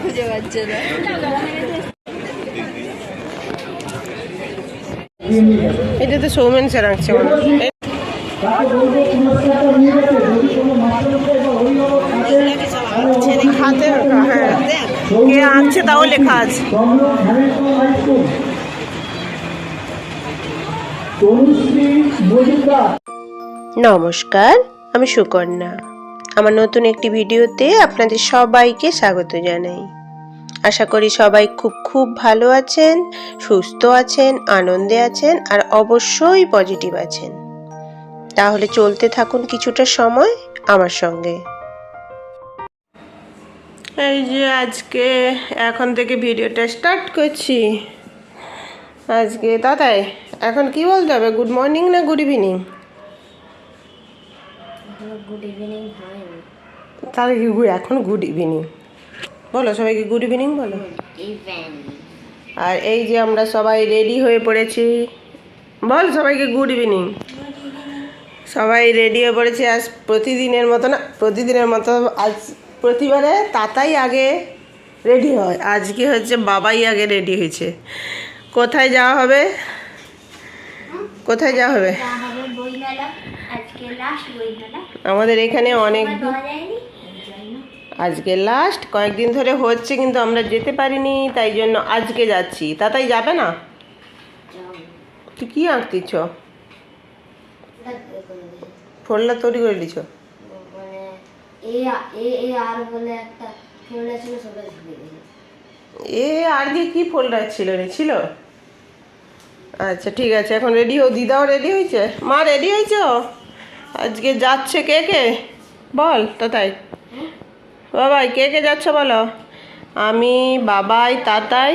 খুঁজে পাচ্ছে না। এটা তো সৌমেন স্যার আঁকছে হাতে হ্যাঁ কে আঁকছে তাও লেখা আছে। নমস্কার, আমি সুকন্যা। আমার নতুন একটি ভিডিওতে আপনাদের সবাইকে স্বাগত জানাই। আশা করি সবাই খুব ভালো আছেন, সুস্থ আছেন, আনন্দে আছেন আর অবশ্যই পজিটিভ আছেন। তাহলে চলতে থাকুন কিছুটা সময় আমার সঙ্গে। এই যে আজকে এখন থেকে ভিডিওটা স্টার্ট করছি। আজকে দাদাই এখন কি বলতে হবে, গুড মর্নিং না গুড ইভিনিং? গুড ইভিনিং হয়নি, তাহলে কি এখন গুড ইভিনিং বলো, সবাইকে গুড ইভিনিং বলো। আর এই যে আমরা সবাই রেডি হয়ে পড়েছি, বল সবাইকে গুড ইভিনিং। সবাই রেডি হয়ে পড়েছে আজ প্রতিদিনের মতো না, প্রতিদিনের মতো আজ প্রতিবারে তাতাই আগে রেডি হয়, আজকে হচ্ছে বাবাই আগে রেডি হয়েছে। কোথায় যাওয়া হবে? কোথায় যাওয়া হবে? আমাদের এখানে অনেক আজকে লাস্ট কয়েকদিন ধরে হচ্ছে কিন্তু আমরা যেতে পারিনি, তাই জন্য আজকে যাচ্ছি। তাতাই যাবে না? তুই কি আঁকতিছ? ফোল্ডার তৈরি করে দিছ? এ আর কি ফোল্ডার ছিল রে? ছিল। আচ্ছা ঠিক আছে, এখন রেডি হও। দিদাও রেডি হয়েছে? মা রেডি হয়েছ? আজকে যাচ্ছে কে কে বল তাতাই? বাবাই কে কে যাচ্ছে বলো? আমি, বাবাই, তাতাই,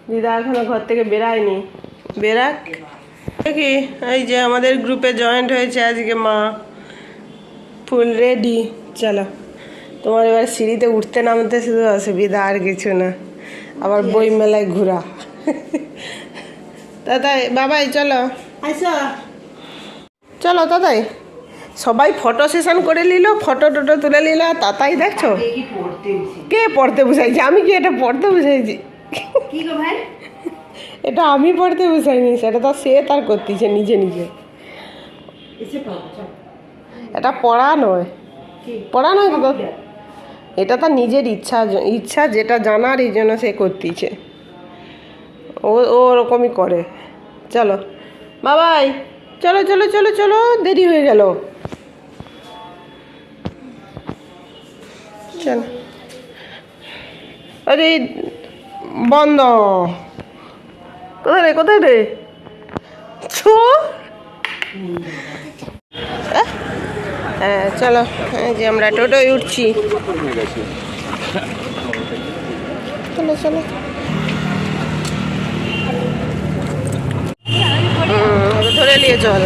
দিদা এখনো ঘর থেকে বেরায়নি, বেরাক কি। এই যে আমাদের গ্রুপে জয়েন্ট হয়েছে আজকে মা, ফুল রেডি। চলো, তোমার এবার সিঁড়িতে উঠতে নামতে শুধু অসুবিধা, আর কিছু না। আবার বই মেলায় ঘোরা। দাদাই বাবাই চলো আইসো, চলো দাদাই। সবাই ফটো সেশন করে নিল, ফটো টটো তুলে নিল। তাতাই দেখছো কে পড়তে বসাইছে? আমি কি এটা পড়তে বসাইছি? এটা আমি পড়তে বসাইনি, সেটা তো সে তার করতেছে নিজে নিজে। এটা পড়া নয়, পড়া নয় তো, এটা তার নিজের ইচ্ছা যেটা জানার, এই জন্য সে করতেছে। ও ওরকমই করে। চলো বাবাই, চলো চলো চলো চলো, দেরি হয়ে গেল। চলো, আরে বন্ধ। কোথায় রে, কোথায় রে? হ্যাঁ চলো, এই যে আমরা টোটোয় উঠছি। চলো চলো, ধরে নিয়ে চল।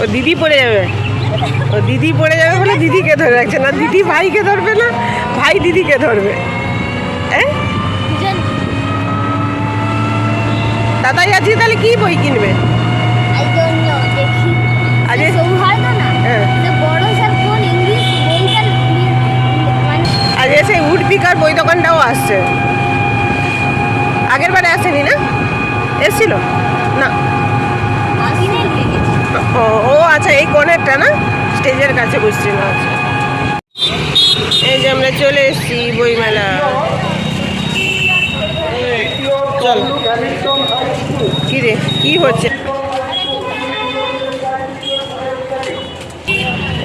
ও দিদি পড়ে যাবে, ও দিদি পড়ে যাবে বলে দিদিকে ধরে রাখছে না। দিদি ভাইকে ধরবে না, ভাই দিদিকে ধরবে। দাদাই আজকে তাহলে কি বই কিনবে? আজকে সেই উডপিকার বই দোকানটাও আসছে, আগের বারে আসেনি না? এসছিল না? ও আচ্ছা, এই কোণেরটা না, স্টেজের কাছে বসছিল। আচ্ছা, এই যে আমরা চলে এসেছি বইমেলা। চল, কি রে কি হচ্ছে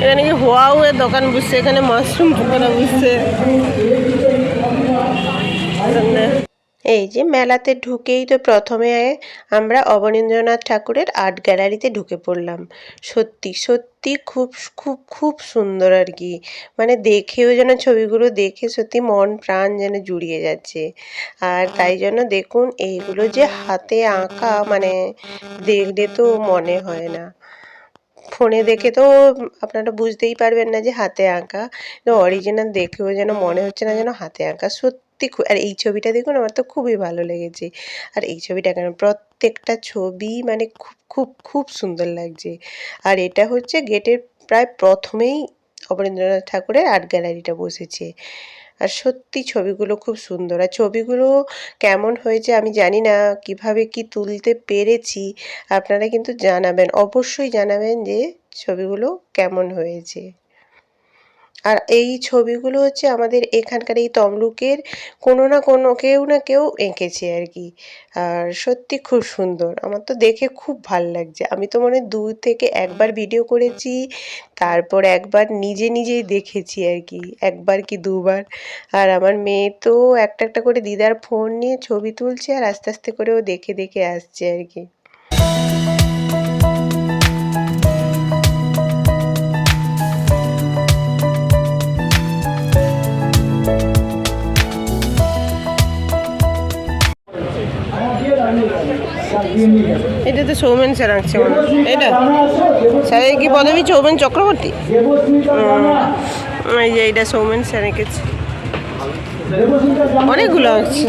এখানে? কি হোয়াওয়ের দোকান বসছে এখানে, মাশরুম পকোড়া বসছে। এই যে মেলাতে ঢুকেই তো প্রথমে আমরা অবনীন্দ্রনাথ ঠাকুরের আর্ট গ্যালারিতে ঢুকে পড়লাম। সত্যি সত্যি খুব খুব খুব সুন্দর আর কি, মানে দেখেও যেন ছবিগুলো দেখে সত্যি মন প্রাণ যেন জুড়িয়ে যাচ্ছে। আর তাই জন্য দেখুন, এইগুলো যে হাতে আঁকা, মানে দেখলে তো মনে হয় না। ফোনে দেখে তো আপনারা বুঝতেই পারবেন না যে হাতে আঁকা, অরিজিনাল দেখেও যেন মনে হচ্ছে না যেন হাতে আঁকা। সত্যি সত্যি আর এই ছবিটা দেখুন, আমার তো খুবই ভালো লেগেছে। আর এই ছবিটা কেন, প্রত্যেকটা ছবি মানে খুব খুব খুব সুন্দর লাগছে। আর এটা হচ্ছে গেটের প্রায় প্রথমেই অবনীন্দ্রনাথ ঠাকুরের আর্ট গ্যালারিটা বসেছে। আর সত্যি ছবিগুলো খুব সুন্দর। আর ছবিগুলো কেমন হয়েছে আমি জানি না, কিভাবে কি তুলতে পেরেছি। আপনারা কিন্তু জানাবেন, অবশ্যই জানাবেন যে ছবিগুলো কেমন হয়েছে। আর এই ছবিগুলো হচ্ছে আমাদের এখানকার এই তমলুকের কোনো না কোনো কেউ না কেউ এঁকেছে আর কি। আর সত্যি খুব সুন্দর, আমার তো দেখে খুব ভাল লাগছে। আমি তো মনে হয় ২ থেকে ১ বার ভিডিও করেছি, তারপর একবার নিজে নিজেই দেখেছি আর কি, ১ বার কি ২ বার। আর আমার মেয়ে তো একটা একটা করে দিদার ফোন নিয়ে ছবি তুলছে, আর আস্তে আস্তে করে ও দেখে দেখে আসছে আর কি। এটা তো সৌমেন স্যার আঁকছে মনে হয়। এটা স্যারের কি পদবী সৌমেন চক্রবর্তী? এই যে এইটা সৌমেন স্যার এঁকেছে, অনেকগুলো আঁকছে।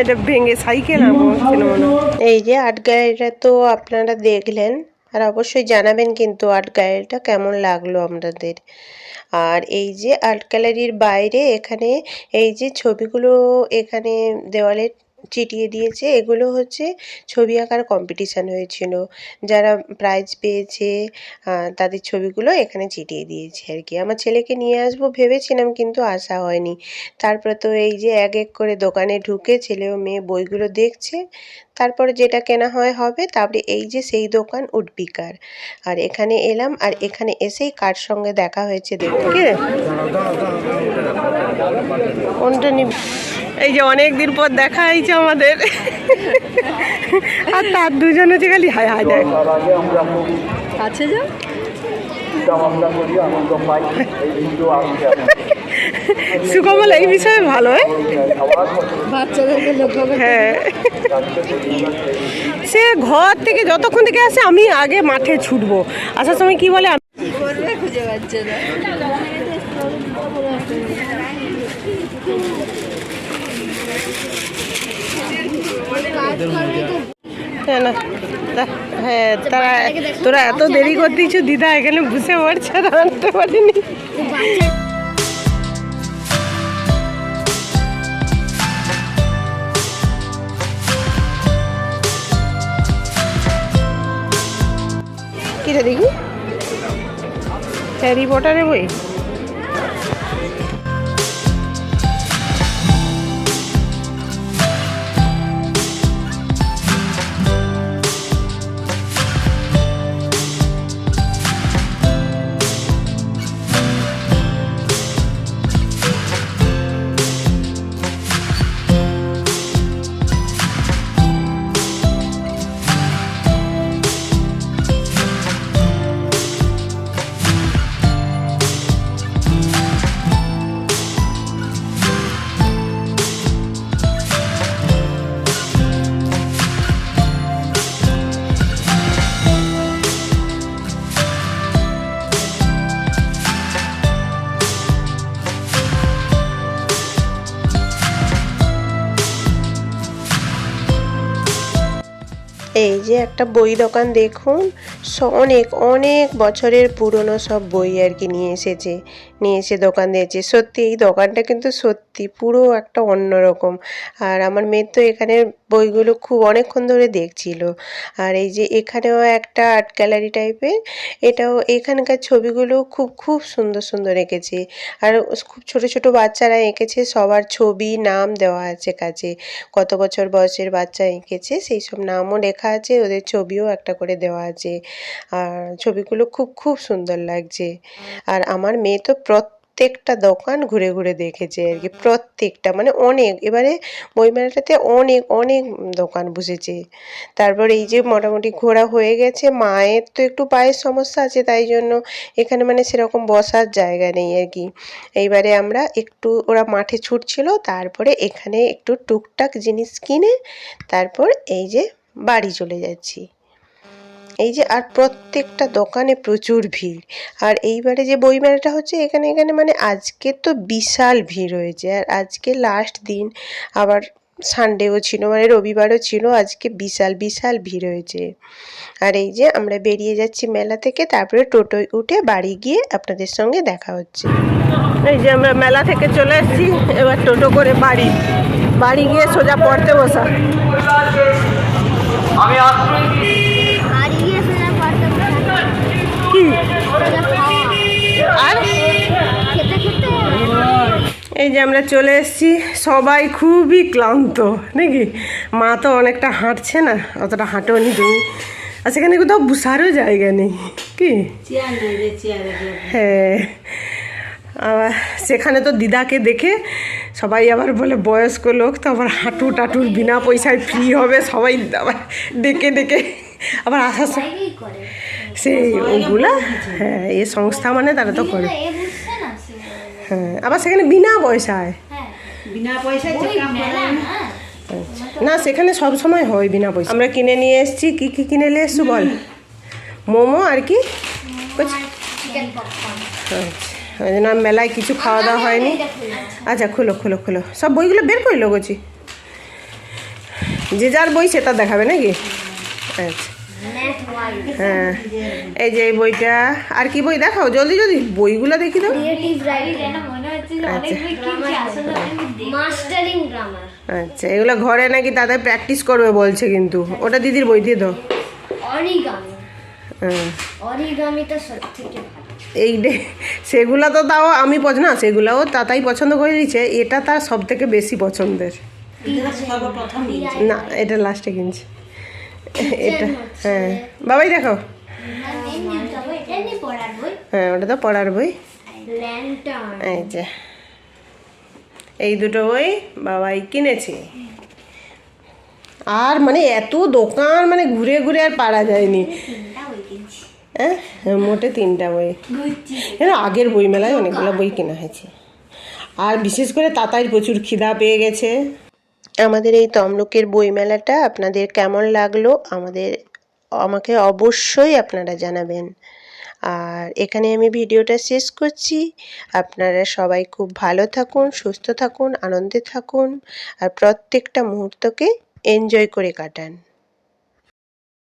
এটা ভেঙে সাইকেল আঁকছিল মনে হয়। এই যে আর্ট গ্যালারিটা তো আপনারা দেখলেন, আর অবশ্যই জানাবেন কিন্তু আর্ট গ্যালারিটা কেমন লাগলো আপনাদের। আর এই যে আর্ট গ্যালারির বাইরে এখানে এই যে ছবিগুলো এখানে দেওয়ালে চিটিয়ে দিয়েছে, এগুলো হচ্ছে ছবি আঁকার কম্পিটিশান হয়েছিল। যারা প্রাইজ পেয়েছে তাদের ছবিগুলো এখানে চিটিয়ে দিয়েছে আর কি। আমার ছেলেকে নিয়ে আসবো ভেবেছিলাম, কিন্তু আসা হয়নি। তারপরে তো এই যে এক এক করে দোকানে ঢুকে ছেলে ও মেয়ে বইগুলো দেখছে, তারপরে যেটা কেনা হয় হবে। তারপরে এই যে সেই দোকান উডপিকার, আর এখানে এলাম, আর এখানে এসেই কার সঙ্গে দেখা হয়েছে দেখুন। কি রে? কোনটা নিবি? এই যে অনেক দিন পর দেখা হয়েছে আমাদের, আর তার দুজন হচ্ছে খালি হায় হায় দেখ। কাছে যাও, সুকমল এই বিষয়ে ভালো। বাচ্চাদেরকে লক্ষ্য করে, হ্যাঁ, সে ঘর থেকে যতক্ষণ থেকে আসে আমি আগে মাঠে ছুটবো, আসার সময় কি বলে খুঁজে পাচ্ছে না। হ্যাঁ, তারা তোরা এত দেরি করতেইছ, দিদা এখানে বসে পড়ছে, আনতে পারিনি। কিরে দেখি, হ্যারি পটারের বই। এই যে একটা বই দোকান দেখুন, অনেক অনেক বছরের পুরনো সব বই আর কি নিয়ে এসে দোকান দিয়েছে। সত্যি এই দোকানটা কিন্তু সত্যি পুরো একটা অন্যরকম। আর আমার মেয়ে তো এখানের বইগুলো খুব অনেকক্ষণ ধরে দেখছিল। আর এই যে এখানেও একটা আর্ট গ্যালারি টাইপের, এটাও এখানকার ছবিগুলো খুব খুব সুন্দর সুন্দর এঁকেছে। আর খুব ছোট ছোট বাচ্চারা এঁকেছে, সবার ছবি নাম দেওয়া আছে কাছে, কত বছর বয়সের বাচ্চা এঁকেছে সেই সব নামও লেখা আছে, ওদের ছবিও একটা করে দেওয়া আছে। আর ছবিগুলো খুব খুব সুন্দর লাগছে। আর আমার মেয়ে তো প্রত্যেকটা দোকান ঘুরে ঘুরে দেখেছে আর কি, প্রত্যেকটা মানে অনেক। এবারে বইমেলাটাতে অনেক অনেক দোকান বসেছে। তারপর এই যে মোটামুটি ঘোরা হয়ে গেছে, মায়ের তো একটু পায়ের সমস্যা আছে, তাই জন্য এখানে মানে সেরকম বসার জায়গা নেই আর কি। এইবারে আমরা একটু, ওরা মাঠে ছুটছিল, তারপরে এখানে একটু টুকটাক জিনিস কিনে তারপর এই যে বাড়ি চলে যাচ্ছি। এই যে আর প্রত্যেকটা দোকানে প্রচুর ভিড়। আর এইবারে যে বইমেলাটা হচ্ছে এখানে মানে আজকে তো বিশাল ভিড় হয়েছে। আর আজকে লাস্ট দিন, আবার সানডেও ছিল, মানে রবিবারও ছিল। আজকে বিশাল ভিড় হয়েছে। আর এই যে আমরা বেরিয়ে যাচ্ছি মেলা থেকে, তারপরে টোটোয় উঠে বাড়ি গিয়ে আপনাদের সঙ্গে দেখা হচ্ছে। এই যে আমরা মেলা থেকে চলে এসেছি, এবার টোটো করে বাড়ি গিয়ে সোজা পড়তে বসা। আর এই যে আমরা চলে এসেছি, সবাই খুবই ক্লান্ত নাকি? মা তো অনেকটা হাঁটছে না, অতটা হাঁটোনি তুমি। আর সেখানে কোথাও বসারও জায়গা নেই কি? হ্যাঁ, আবার সেখানে তো দিদাকে দেখে সবাই আবার বলে বয়স্ক লোক তো আবার হাঁটু টাটুর বিনা পয়সায় ফ্রি হবে, সবাই আবার ডেকে আবার আসার সেই ওগুলা। হ্যাঁ, এই সংস্থা মানে তারা তো করে। হ্যাঁ, আবার সেখানে বিনা পয়সায়। না, সেখানে সব সময় হয় বিনা পয়সা। আমরা কিনে নিয়ে এসেছি। কি কিনে নিয়ে এসছো বল? মোমো আর কি? আচ্ছা, ওই জন্য মেলায় কিছু খাওয়া দাওয়া হয়নি। আচ্ছা, খোলো সব বইগুলো বের করলো গছি, যে যার বই সেটা দেখাবে নাকি? আচ্ছা, হ্যাঁ, এই যে এই বইটা। আর কি বই দেখাও, জলদি বইগুলো দেখি দাও। আচ্ছা, এগুলো ঘরে নাকি তাদের প্র্যাকটিস করবে বলছে, কিন্তু ওটা দিদির বই দিয়ে দাও। এই সেগুলো তো তাও আমি না, সেগুলোও তাই পছন্দ করে দিচ্ছে। এটা তার সব থেকে বেশি পছন্দের। না, এটা লাস্টে কিনছি এটা। হ্যাঁ বাবাই দেখো। হ্যাঁ, ওটা তো পড়ার বই। এই যে এই দুটো বই বাবাই কিনেছে। আর মানে এত দোকান, মানে ঘুরে আর পারা যায়নি। হ্যাঁ, মোটে 3টা বই। আগের বই মেলায় অনেকগুলো বই কেনা হয়েছে। আর বিশেষ করে তাতাই প্রচুর খিদা পেয়ে গেছে। আমাদের এই তমলুকের বইমেলাটা আপনাদের কেমন লাগলো আমাকে অবশ্যই আপনারা জানাবেন। আর এখানে আমি ভিডিওটা শেষ করছি। আপনারা সবাই খুব ভালো থাকুন, সুস্থ থাকুন, আনন্দে থাকুন, আর প্রত্যেকটা মুহূর্তকে এনজয় করে কাটান।